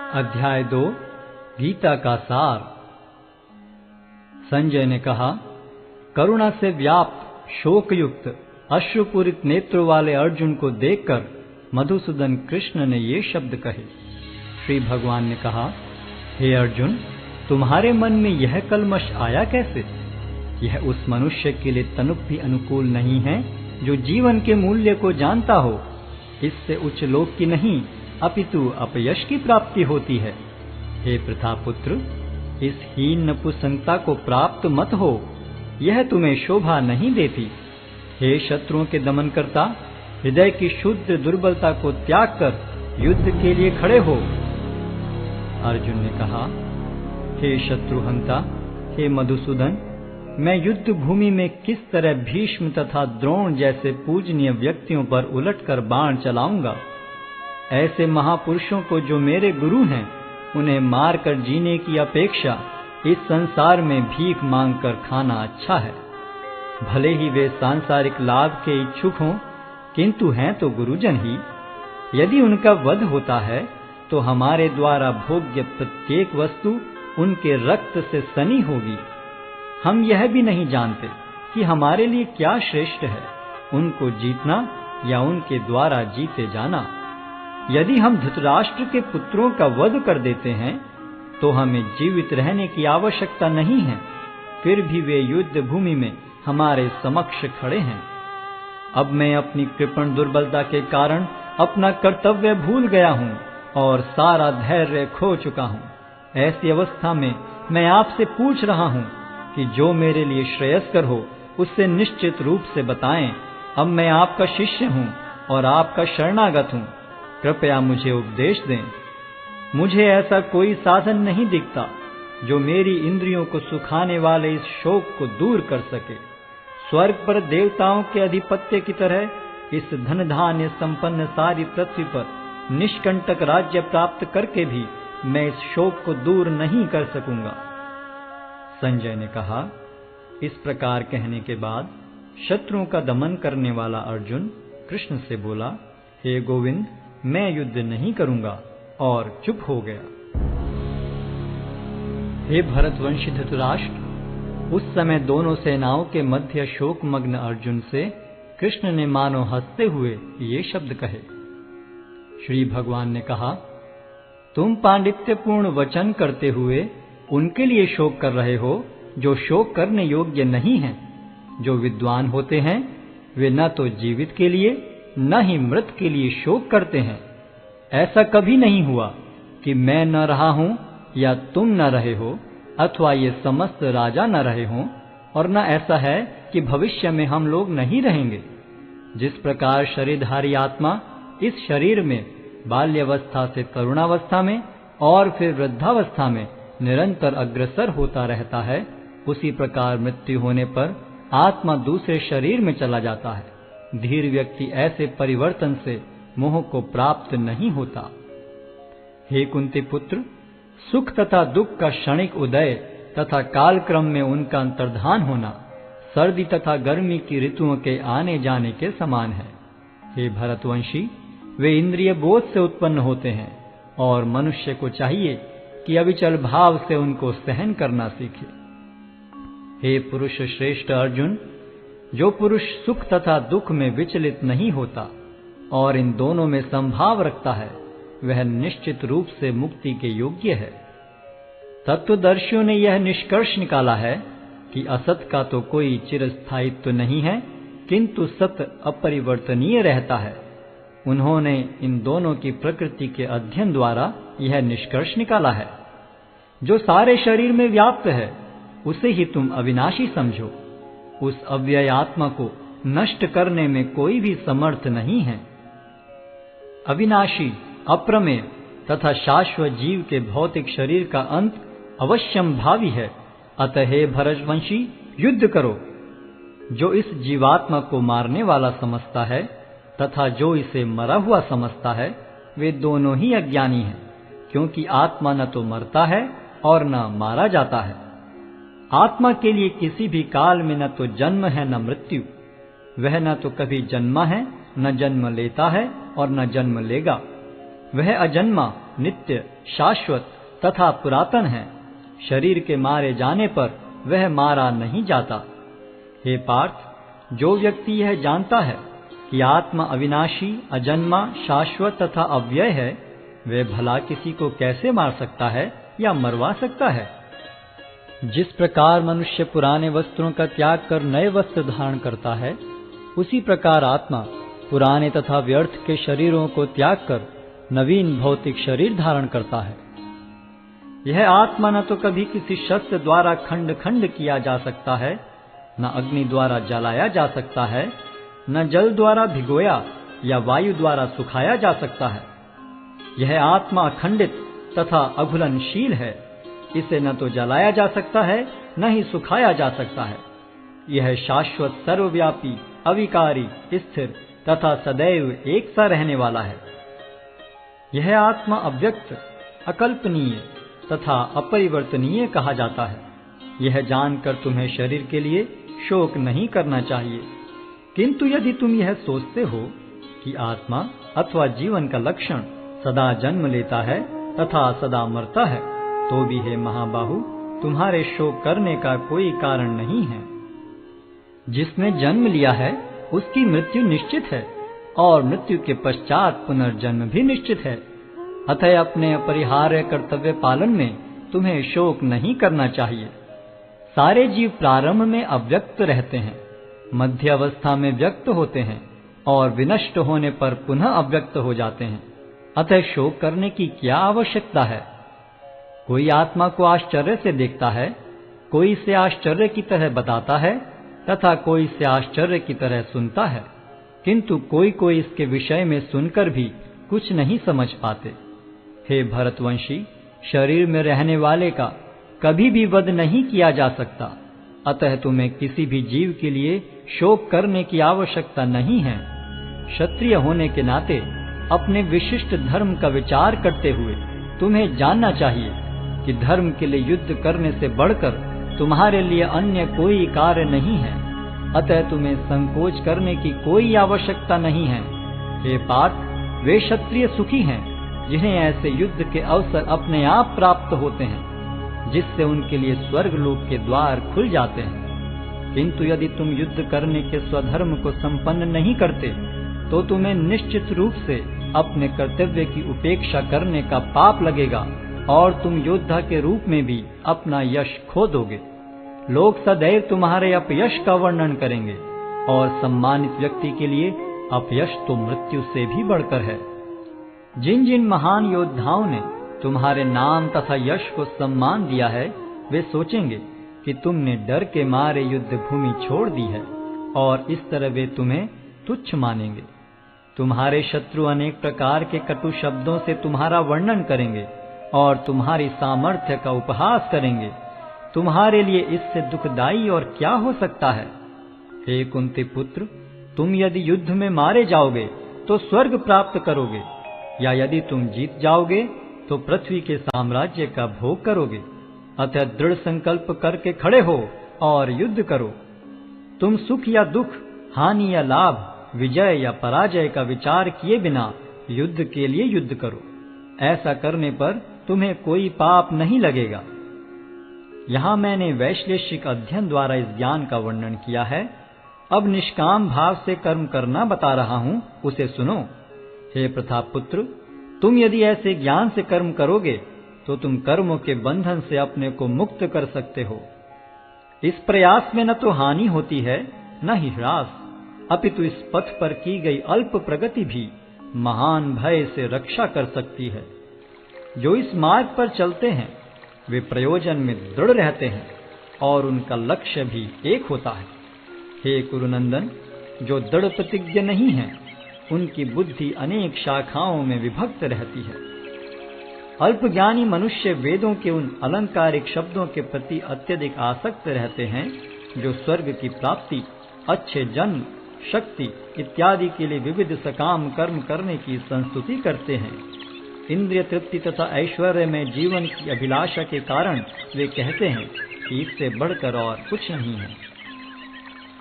अध्याय 2 गीता का सार। संजय ने कहा, करुणा से व्याप्त शोकयुक्त अश्रुपूरित नेत्रों वाले अर्जुन को देखकर मधुसूदन कृष्ण ने ये शब्द कहे। श्री भगवान ने कहा, हे अर्जुन, तुम्हारे मन में यह कलमश आया कैसे? यह उस मनुष्य के लिए तनुक भी अनुकूल नहीं है जो जीवन के मूल्य को जानता हो। इससे उच्च लोक की नहीं अपितु अपयश की प्राप्ति होती है। हे प्रथापुत्र, इस हीन नपुंसकता को प्राप्त मत हो, यह तुम्हें शोभा नहीं देती। हे शत्रुओं के दमन करता, हृदय की शुद्ध दुर्बलता को त्याग कर युद्ध के लिए खड़े हो। अर्जुन ने कहा, हे शत्रुहंता, हे मधुसूदन, मैं युद्ध भूमि में किस तरह भीष्म तथा द्रोण जैसे पूजनीय व्यक्तियों पर उलटकर बाण चलाऊंगा। ऐसे महापुरुषों को जो मेरे गुरु हैं, उन्हें मारकर जीने की अपेक्षा इस संसार में भीख मांगकर खाना अच्छा है। भले ही वे सांसारिक लाभ के इच्छुक हों, किंतु हैं तो गुरुजन ही। यदि उनका वध होता है तो हमारे द्वारा भोग्य प्रत्येक वस्तु उनके रक्त से सनी होगी। हम यह भी नहीं जानते कि हमारे लिए क्या श्रेष्ठ है, उनको जीतना या उनके द्वारा जीते जाना। यदि हम धृतराष्ट्र के पुत्रों का वध कर देते हैं तो हमें जीवित रहने की आवश्यकता नहीं है, फिर भी वे युद्ध भूमि में हमारे समक्ष खड़े हैं। अब मैं अपनी कृपण दुर्बलता के कारण अपना कर्तव्य भूल गया हूँ और सारा धैर्य खो चुका हूँ। ऐसी अवस्था में मैं आपसे पूछ रहा हूँ कि जो मेरे लिए श्रेयस्कर हो उससे निश्चित रूप से बताएं। अब मैं आपका शिष्य हूँ और आपका शरणागत हूँ, कृपया मुझे उपदेश दें। मुझे ऐसा कोई साधन नहीं दिखता जो मेरी इंद्रियों को सुखाने वाले इस शोक को दूर कर सके। स्वर्ग पर देवताओं के अधिपत्य की तरह इस धन धान्य संपन्न सारी पृथ्वी पर निष्कंटक राज्य प्राप्त करके भी मैं इस शोक को दूर नहीं कर सकूंगा। संजय ने कहा, इस प्रकार कहने के बाद शत्रुओं का दमन करने वाला अर्जुन कृष्ण से बोला, हे गोविंद, मैं युद्ध नहीं करूंगा, और चुप हो गया। हे भरतवंशी धृतराष्ट्र, उस समय दोनों सेनाओं के मध्य शोकमग्न अर्जुन से कृष्ण ने मानो हंसते हुए ये शब्द कहे। श्री भगवान ने कहा, तुम पांडित्यपूर्ण वचन करते हुए उनके लिए शोक कर रहे हो जो शोक करने योग्य नहीं हैं। जो विद्वान होते हैं वे न तो जीवित के लिए न ही मृत के लिए शोक करते हैं। ऐसा कभी नहीं हुआ कि मैं न रहा हूं या तुम न रहे हो, अथवा ये समस्त राजा न रहे हों, और न ऐसा है कि भविष्य में हम लोग नहीं रहेंगे। जिस प्रकार शरीरधारी आत्मा इस शरीर में बाल्यावस्था से तरुणावस्था में और फिर वृद्धावस्था में निरंतर अग्रसर होता रहता है, उसी प्रकार मृत्यु होने पर आत्मा दूसरे शरीर में चला जाता है। धीर व्यक्ति ऐसे परिवर्तन से मोह को प्राप्त नहीं होता। हे कुंती पुत्र, सुख तथा दुख का क्षणिक उदय तथा कालक्रम में उनका अंतर्धान होना सर्दी तथा गर्मी की ऋतुओं के आने जाने के समान है। हे भरतवंशी, वे इंद्रिय बोध से उत्पन्न होते हैं और मनुष्य को चाहिए कि अविचल भाव से उनको सहन करना सीखे। हे पुरुष श्रेष्ठ अर्जुन, जो पुरुष सुख तथा दुख में विचलित नहीं होता और इन दोनों में संभाव रखता है, वह निश्चित रूप से मुक्ति के योग्य है। तत्वदर्शियों ने यह निष्कर्ष निकाला है कि असत का तो कोई चिरस्थायित्व नहीं है, किंतु सत अपरिवर्तनीय रहता है। उन्होंने इन दोनों की प्रकृति के अध्ययन द्वारा यह निष्कर्ष निकाला है। जो सारे शरीर में व्याप्त है उसे ही तुम अविनाशी समझो। उस अव्यय आत्मा को नष्ट करने में कोई भी समर्थ नहीं है। अविनाशी, अप्रमेय तथा शाश्वत जीव के भौतिक शरीर का अंत अवश्यम भावी है। अतः हे भरतवंशी, युद्ध करो। जो इस जीवात्मा को मारने वाला समझता है तथा जो इसे मरा हुआ समझता है, वे दोनों ही अज्ञानी हैं, क्योंकि आत्मा न तो मरता है और न मारा जाता है। आत्मा के लिए किसी भी काल में न तो जन्म है न मृत्यु। वह न तो कभी जन्मा है, न जन्म लेता है और न जन्म लेगा। वह अजन्मा नित्य, शाश्वत तथा पुरातन है। शरीर के मारे जाने पर वह मारा नहीं जाता। हे पार्थ, जो व्यक्ति यह जानता है कि आत्मा अविनाशी, अजन्मा, शाश्वत तथा अव्यय है, वह भला किसी को कैसे मार सकता है या मरवा सकता है? जिस प्रकार मनुष्य पुराने वस्त्रों का त्याग कर नए वस्त्र धारण करता है, उसी प्रकार आत्मा पुराने तथा व्यर्थ के शरीरों को त्याग कर नवीन भौतिक शरीर धारण करता है। यह आत्मा न तो कभी किसी शस्त्र द्वारा खंड खंड किया जा सकता है, न अग्नि द्वारा जलाया जा सकता है, न जल द्वारा भिगोया या वायु द्वारा सुखाया जा सकता है। यह आत्मा अखंडित तथा अघुलनशील है। इसे न तो जलाया जा सकता है, न ही सुखाया जा सकता है। यह शाश्वत, सर्वव्यापी, अविकारी, स्थिर तथा सदैव एक सा रहने वाला है। यह आत्मा अव्यक्त, अकल्पनीय तथा अपरिवर्तनीय कहा जाता है। यह जानकर तुम्हें शरीर के लिए शोक नहीं करना चाहिए। किंतु यदि तुम यह सोचते हो कि आत्मा अथवा जीवन का लक्षण सदा जन्म लेता है तथा सदा मरता है, तो भी हे महाबाहु, तुम्हारे शोक करने का कोई कारण नहीं है। जिसने जन्म लिया है उसकी मृत्यु निश्चित है, और मृत्यु के पश्चात पुनर्जन्म भी निश्चित है। अतः अपने अपरिहार्य कर्तव्य पालन में तुम्हें शोक नहीं करना चाहिए। सारे जीव प्रारंभ में अव्यक्त रहते हैं, मध्य अवस्था में व्यक्त होते हैं और विनष्ट होने पर पुनः अव्यक्त हो जाते हैं। अतः शोक करने की क्या आवश्यकता है? कोई आत्मा को आश्चर्य से देखता है, कोई इसे आश्चर्य की तरह बताता है तथा कोई इसे आश्चर्य की तरह सुनता है, किंतु कोई कोई इसके विषय में सुनकर भी कुछ नहीं समझ पाते। हे भरतवंशी, शरीर में रहने वाले का कभी भी वध नहीं किया जा सकता। अतः तुम्हें किसी भी जीव के लिए शोक करने की आवश्यकता नहीं है। क्षत्रिय होने के नाते अपने विशिष्ट धर्म का विचार करते हुए तुम्हें जानना चाहिए कि धर्म के लिए युद्ध करने से बढ़कर तुम्हारे लिए अन्य कोई कार्य नहीं है। अतः तुम्हें संकोच करने की कोई आवश्यकता नहीं है। हे पार्थ, वे क्षत्रिय सुखी हैं जिन्हें ऐसे युद्ध के अवसर अपने आप प्राप्त होते हैं, जिससे उनके लिए स्वर्ग लोक के द्वार खुल जाते हैं। किंतु यदि तुम युद्ध करने के स्वधर्म को संपन्न नहीं करते, तो तुम्हें निश्चित रूप से अपने कर्तव्य की उपेक्षा करने का पाप लगेगा और तुम योद्धा के रूप में भी अपना यश खो दोगे। लोग सदैव तुम्हारे अपयश का वर्णन करेंगे, और सम्मानित व्यक्ति के लिए अपयश तो मृत्यु से भी बढ़कर है। जिन जिन महान योद्धाओं ने तुम्हारे नाम तथा यश को सम्मान दिया है, वे सोचेंगे कि तुमने डर के मारे युद्ध भूमि छोड़ दी है, और इस तरह वे तुम्हें तुच्छ मानेंगे। तुम्हारे शत्रु अनेक प्रकार के कटु शब्दों से तुम्हारा वर्णन करेंगे और तुम्हारी सामर्थ्य का उपहास करेंगे। तुम्हारे लिए इससे दुखदाई और क्या हो सकता है? हे कुंती पुत्र, तुम यदि युद्ध में मारे जाओगे तो स्वर्ग प्राप्त करोगे, या यदि तुम जीत जाओगे तो पृथ्वी के साम्राज्य का भोग करोगे। अतः दृढ़ संकल्प करके खड़े हो और युद्ध करो। तुम सुख या दुख, हानि या लाभ, विजय या पराजय का विचार किए बिना युद्ध के लिए युद्ध करो। ऐसा करने पर तुम्हें कोई पाप नहीं लगेगा। यहाँ मैंने वैश्लेषिक अध्ययन द्वारा इस ज्ञान का वर्णन किया है। अब निष्काम भाव से कर्म करना बता रहा हूँ, उसे सुनो। हे प्रतापपुत्र, तुम यदि ऐसे ज्ञान से कर्म करोगे तो तुम कर्मों के बंधन से अपने को मुक्त कर सकते हो। इस प्रयास में न तो हानि होती है न ही ह्रास, अपितु इस पथ पर की गई अल्प प्रगति भी महान भय से रक्षा कर सकती है। जो इस मार्ग पर चलते हैं वे प्रयोजन में दृढ़ रहते हैं और उनका लक्ष्य भी एक होता है। हे कुरुनंदन, जो दृढ़ प्रतिज्ञ नहीं है उनकी बुद्धि अनेक शाखाओं में विभक्त रहती है। अल्पज्ञानी मनुष्य वेदों के उन अलंकारिक शब्दों के प्रति अत्यधिक आसक्त रहते हैं जो स्वर्ग की प्राप्ति, अच्छे जन्म, शक्ति इत्यादि के लिए विविध सकाम कर्म करने की संस्तुति करते हैं। इंद्रिय तृप्ति तथा ऐश्वर्य में जीवन की अभिलाषा के कारण वे कहते हैं कि इससे बढ़कर और कुछ नहीं है।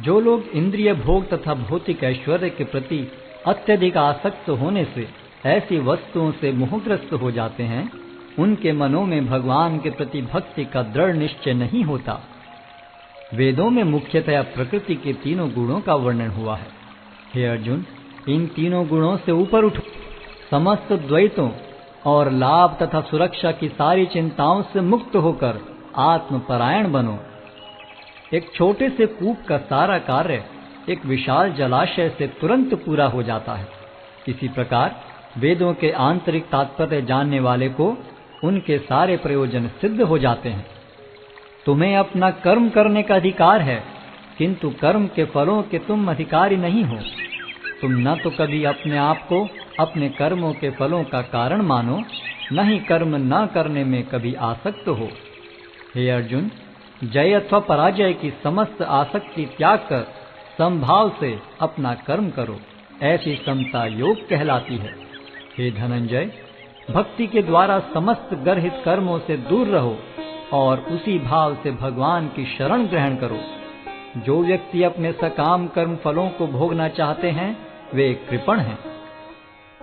जो लोग इंद्रिय भोग तथा भौतिक ऐश्वर्य के प्रति अत्यधिक आसक्त होने से ऐसी वस्तुओं से मोहग्रस्त हो जाते हैं, उनके मनों में भगवान के प्रति भक्ति का दृढ़ निश्चय नहीं होता। वेदों में मुख्यतया प्रकृति के तीनों गुणों का वर्णन हुआ है। हे अर्जुन, इन तीनों गुणों से ऊपर उठो, समस्त द्वैतों और लाभ तथा सुरक्षा की सारी चिंताओं से मुक्त होकर आत्मपरायण बनो। एक छोटे से कूप का सारा कार्य एक विशाल जलाशय से तुरंत पूरा हो जाता है। इसी प्रकार वेदों के आंतरिक तात्पर्य जानने वाले को उनके सारे प्रयोजन सिद्ध हो जाते हैं। तुम्हें अपना कर्म करने का अधिकार है, किंतु कर्म के फलों के तुम अधिकारी नहीं हो। तुम न तो कभी अपने आप को अपने कर्मों के फलों का कारण मानो, न ही कर्म न करने में कभी आसक्त हो। हे अर्जुन, जय अथवा पराजय की समस्त आसक्ति त्याग कर समभाव से अपना कर्म करो। ऐसी समता योग कहलाती है। हे धनंजय, भक्ति के द्वारा समस्त गर्हित कर्मों से दूर रहो और उसी भाव से भगवान की शरण ग्रहण करो। जो व्यक्ति अपने सकाम कर्म फलों को भोगना चाहते हैं, वे कृपण हैं।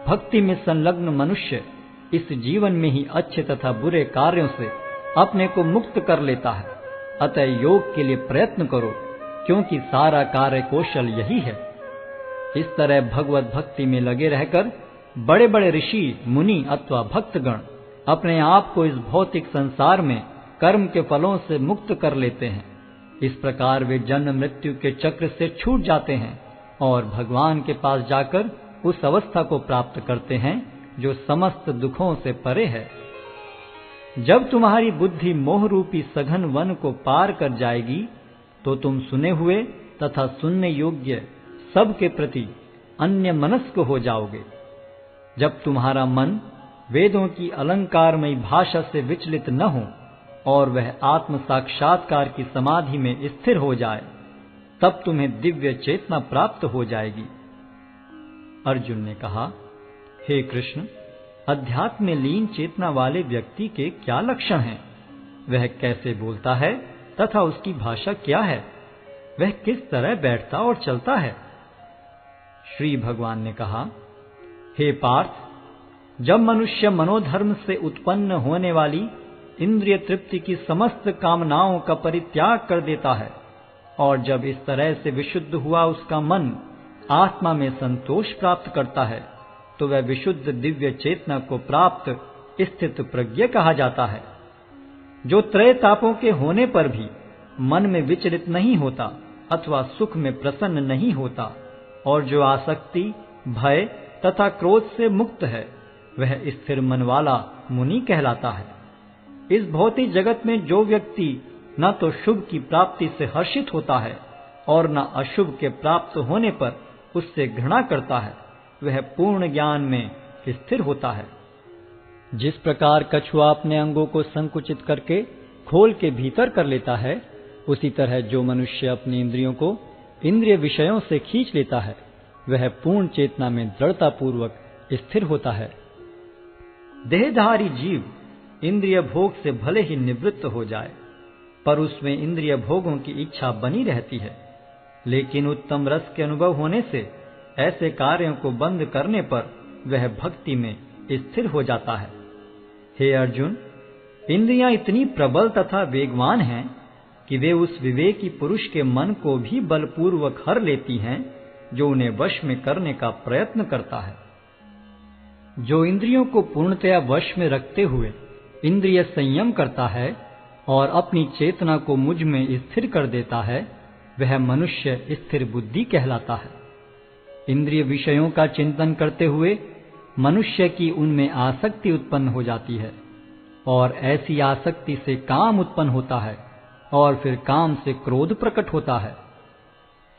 भक्ति में संलग्न मनुष्य इस जीवन में ही अच्छे तथा बुरे कार्यों से अपने को मुक्त कर लेता है। अतः योग के लिए प्रयत्न करो, क्योंकि सारा कार्य कौशल यही है। इस तरह भगवत भक्ति में लगे रहकर बड़े बड़े ऋषि, मुनि अथवा भक्तगण अपने आप को इस भौतिक संसार में कर्म के फलों से मुक्त कर लेते हैं। इस प्रकार वे जन्म मृत्यु के चक्र से छूट जाते हैं और भगवान के पास जाकर उस अवस्था को प्राप्त करते हैं जो समस्त दुखों से परे है। जब तुम्हारी बुद्धि मोह रूपी सघन वन को पार कर जाएगी, तो तुम सुने हुए तथा सुनने योग्य सब के प्रति अन्य मनस्क हो जाओगे। जब तुम्हारा मन वेदों की अलंकारमयी भाषा से विचलित न हो और वह आत्म साक्षात्कार की समाधि में स्थिर हो जाए, तब तुम्हें दिव्य चेतना प्राप्त हो जाएगी। अर्जुन ने कहा, हे कृष्ण, अध्यात्म में लीन चेतना वाले व्यक्ति के क्या लक्षण हैं? वह कैसे बोलता है तथा उसकी भाषा क्या है? वह किस तरह बैठता और चलता है? श्री भगवान ने कहा, हे पार्थ, जब मनुष्य मनोधर्म से उत्पन्न होने वाली इंद्रिय तृप्ति की समस्त कामनाओं का परित्याग कर देता है और जब इस तरह से विशुद्ध हुआ उसका मन आत्मा में संतोष प्राप्त करता है, तो वह विशुद्ध दिव्य चेतना को प्राप्त स्थित प्रज्ञ कहा जाता है, जो त्रय तापों के होने पर भी मन में विचलित नहीं होता अथवा सुख में प्रसन्न नहीं होता और जो आसक्ति, भय तथा क्रोध से मुक्त है, वह स्थिर मन वाला मुनि कहलाता है। इस भौतिक जगत में जो व्यक्ति न तो शुभ की प्राप्ति से हर्षित होता है और न अशुभ के प्राप्त होने पर उससे घृणा करता है, वह पूर्ण ज्ञान में स्थिर होता है। जिस प्रकार कछुआ अपने अंगों को संकुचित करके खोल के भीतर कर लेता है, उसी तरह जो मनुष्य अपनी इंद्रियों को इंद्रिय विषयों से खींच लेता है, वह पूर्ण चेतना में दृढ़ता पूर्वक स्थिर होता है। देहधारी जीव इंद्रिय भोग से भले ही निवृत्त हो जाए, पर उसमें इंद्रिय भोगों की इच्छा बनी रहती है। लेकिन उत्तम रस के अनुभव होने से ऐसे कार्यों को बंद करने पर वह भक्ति में स्थिर हो जाता है। हे अर्जुन, इंद्रियां इतनी प्रबल तथा वेगवान हैं कि वे उस विवेकी पुरुष के मन को भी बलपूर्वक हर लेती हैं, जो उन्हें वश में करने का प्रयत्न करता है। जो इंद्रियों को पूर्णतया वश में रखते हुए इंद्रिय संयम करता है और अपनी चेतना को मुझ में स्थिर कर देता है, वह मनुष्य स्थिर बुद्धि कहलाता है। इंद्रिय विषयों का चिंतन करते हुए मनुष्य की उनमें आसक्ति उत्पन्न हो जाती है और ऐसी आसक्ति से काम उत्पन्न होता है और फिर काम से क्रोध प्रकट होता है।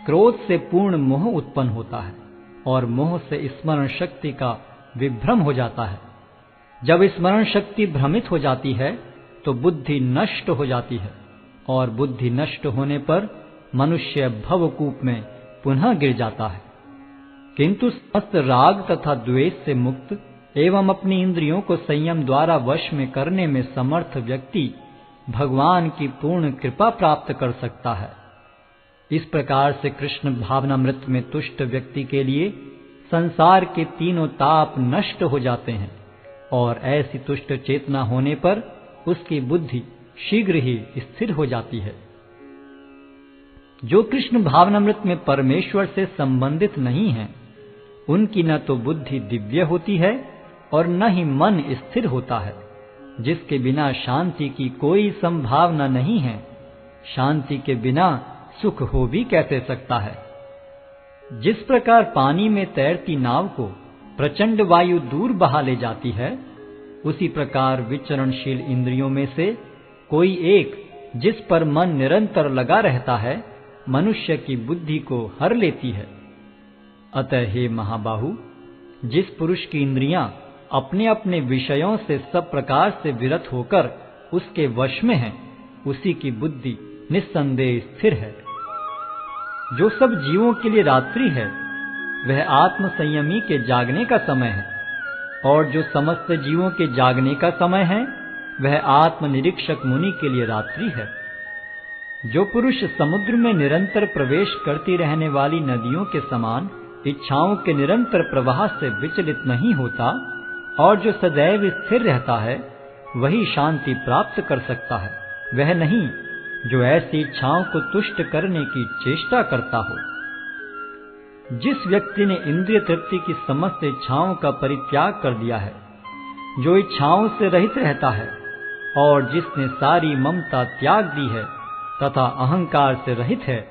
क्रोध से पूर्ण मोह उत्पन्न होता है और मोह से स्मरण शक्ति का विभ्रम हो जाता है। जब स्मरण शक्ति भ्रमित हो जाती है तो बुद्धि नष्ट हो जाती है और बुद्धि नष्ट होने पर मनुष्य भवकूप में पुनः गिर जाता है। किंतु समस्त राग तथा द्वेष से मुक्त एवं अपनी इंद्रियों को संयम द्वारा वश में करने में समर्थ व्यक्ति भगवान की पूर्ण कृपा प्राप्त कर सकता है। इस प्रकार से कृष्ण भावनामृत में तुष्ट व्यक्ति के लिए संसार के तीनों ताप नष्ट हो जाते हैं और ऐसी तुष्ट चेतना होने पर उसकी बुद्धि शीघ्र ही स्थिर हो जाती है। जो कृष्ण भावनामृत में परमेश्वर से संबंधित नहीं हैं, उनकी न तो बुद्धि दिव्य होती है और न ही मन स्थिर होता है, जिसके बिना शांति की कोई संभावना नहीं है। शांति के बिना सुख हो भी कैसे सकता है। जिस प्रकार पानी में तैरती नाव को प्रचंड वायु दूर बहा ले जाती है, उसी प्रकार विचरणशील इंद्रियों में से कोई एक जिस पर मन निरंतर लगा रहता है, मनुष्य की बुद्धि को हर लेती है। अतः हे महाबाहु, जिस पुरुष की इंद्रियां अपने अपने विषयों से सब प्रकार से विरत होकर उसके वश में हैं, उसी की बुद्धि निस्संदेह स्थिर है। जो सब जीवों के लिए रात्रि है, वह आत्म संयमी के जागने का समय है, और जो समस्त जीवों के जागने का समय है, वह आत्मनिरीक्षक मुनि के लिए रात्रि है। जो पुरुष समुद्र में निरंतर प्रवेश करती रहने वाली नदियों के समान इच्छाओं के निरंतर प्रवाह से विचलित नहीं होता और जो सदैव स्थिर रहता है, वही शांति प्राप्त कर सकता है, वह नहीं जो ऐसी इच्छाओं को तुष्ट करने की चेष्टा करता हो। जिस व्यक्ति ने इंद्रिय तृप्ति की समस्त इच्छाओं का परित्याग कर दिया है, जो इच्छाओं से रहित रहता है और जिसने सारी ममता त्याग दी है तथा अहंकार से रहित है,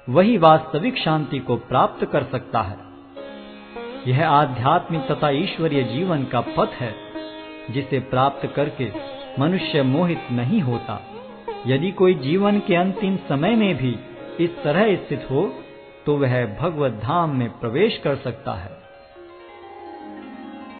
वही वास्तविक शांति को प्राप्त कर सकता है। यह आध्यात्मिक तथा ईश्वरीय जीवन का पथ है, जिसे प्राप्त करके मनुष्य मोहित नहीं होता। यदि कोई जीवन के अंतिम समय में भी इस तरह स्थित हो, तो वह भगवत धाम में प्रवेश कर सकता है।